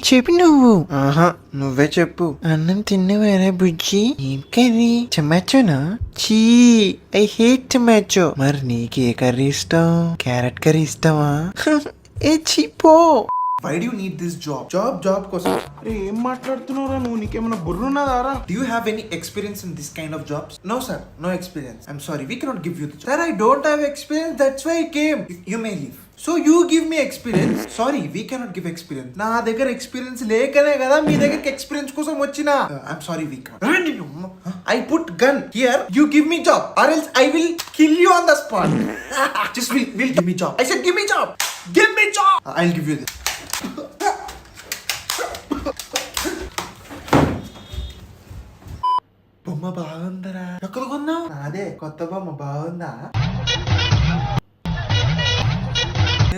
చెప్పి నువ్వు. ఆహా, నువ్వే చెప్పు. అన్నం తిన్నవారా బుజ్జి? ఏం కర్రీ? టమాటోనా? చీ, ఐ హేట్ టమాటో. మరి నీకే కర్రీ ఇష్టం? క్యారెట్ కర్రీ ఇష్టమా? ఏ చీపో. Why do need this job కోసం. అరే ఏం మాట్లాడుతున్నావురా నువ్వు? నీకేమైనా బుర్రున్నదారా? Do you have any experience in this kind of jobs? No sir, no experience. I'm sorry, we cannot give you the job. Sir, I don't have experience, that's why I came. You may leave. So you give me experience. Sorry, we cannot give experience. నా దగ్గర experience లేకనే కదా మీ దగ్గర experience కోసం వచ్చిన. I'm sorry, we cannot. I put gun here, you give me job, or else I will kill you on the spot. Just will give me job. I said give me job. Give me job. I'll give you this. బొమ్మ బాగుందరా. ఎక్కడ కొన్నావు? అదే కొత్త బొమ్మ బాగుందా?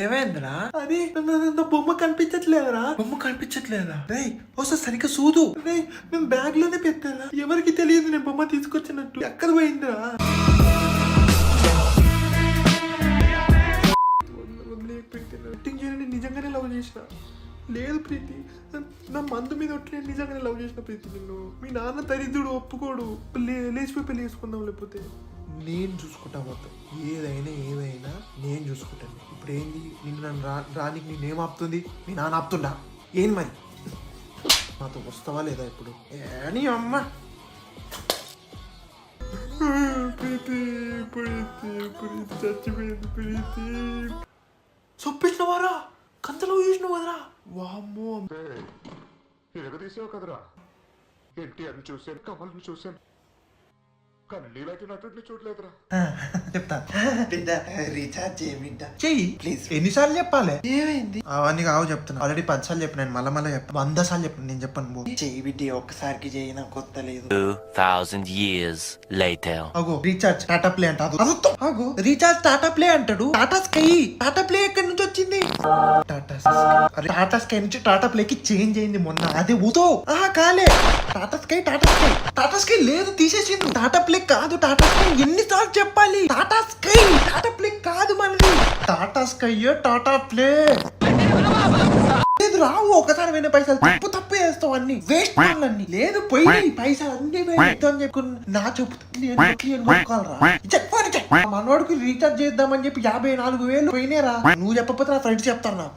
ఏమైందిరా? అది బొమ్మ కనిపించట్లేదురా. బొమ్మ కనిపించట్లేదా? రే ఒకసారి సరిగ్గా చూదు. రే మేము బ్యాగ్ లోనే పెట్టారా? ఎవరికి తెలియదు నేను బొమ్మ తీసుకొచ్చినట్టు. ఎక్కడ పోయిందిరా? నిజంగానే లవ్ చేసిన. లేదు ప్రీతి, నా మందు మీద ఒట్లే నిజంగానే లవ్ చేసిన ప్రీతి. నిన్ను మీ నాన్న దరిద్రుడు, ఒప్పుకోడు. లేచిపోయి పెళ్లి చేసుకుందాం, లేకపోతే నేను చూసుకుంటా మొత్తం. ఏదైనా నేను చూసుకుంటాను. ఇప్పుడు ఏంది? నిన్ను నన్ను రానికి నేనేం ఆపుతుంది? మీ నాన్న ఆపుతుండా? ఏంది మరి? నాతో వస్తావా లేదా ఇప్పుడు? అని అమ్మ ప్రీతి ప్రీతి ప్రీతి చచ్చిపోయింది. ప్రీతి చొప్పించినవారా? కంతలో చూసినావు కదరా? వామ్మో, ఎరగదీసావు కదరా. ఎన్టీఆర్ని చూశాను, కమల్ని చూశాను, కానీ నీలాంటి నటుడిని చూడలేదురా. చెప్తా. బిడ్డ రీఛార్జ్ చేయబిడ్డ, చెయ్యి ప్లీజ్. ఎన్నిసార్లు చెప్పాలి? ఏమైంది? అవన్నీ కావు చెప్తున్నా. ఆల్రెడీ 10 సార్లు చెప్పిన. మళ్ళీ చెప్ప 100 సార్లు చెప్పిన. నేను చెప్పను. చెయ్యి బిడ్డ, ఒక్కసారికి చెయ్యి, నాకు కొత్త లేదు. 2000 years later. అగో రీఛార్జ్ టాటా ప్లే అంట. అగో రీఛార్జ్ టాటా ప్లే అంటాడు. టాటా స్కై. టాటా ప్లే ఎక్కడి నుంచి వచ్చింది? టాటా స్కై నుంచి టాటా ప్లేకి చేంజ్ అయింది మొన్న. అదే ఊతో కాలే. టాటా స్కై లేదు, తీసేసింది. టాటా ప్లే కాదు, టాటా స్కై. ఎన్నిసార్లు చెప్పాలి? టాటా స్కై, టాటా ప్లే కాదు మనది. టాటా స్కై, టాటా ప్లే లేదు. రావు ఒకసారి పోయిన పైసలు తప్పు చేస్తావు. అన్ని వేస్ట్ పనులన్నీ. లేదు పోయి పైసలు అన్ని అని చెప్పి నా చెప్తుంది. మనవాడికి రీఛార్జ్ చేద్దామని చెప్పి 54,000 పోయినారా. నువ్వు చెప్పకపోతే నా ఫ్రెండ్స్ చెప్తాను.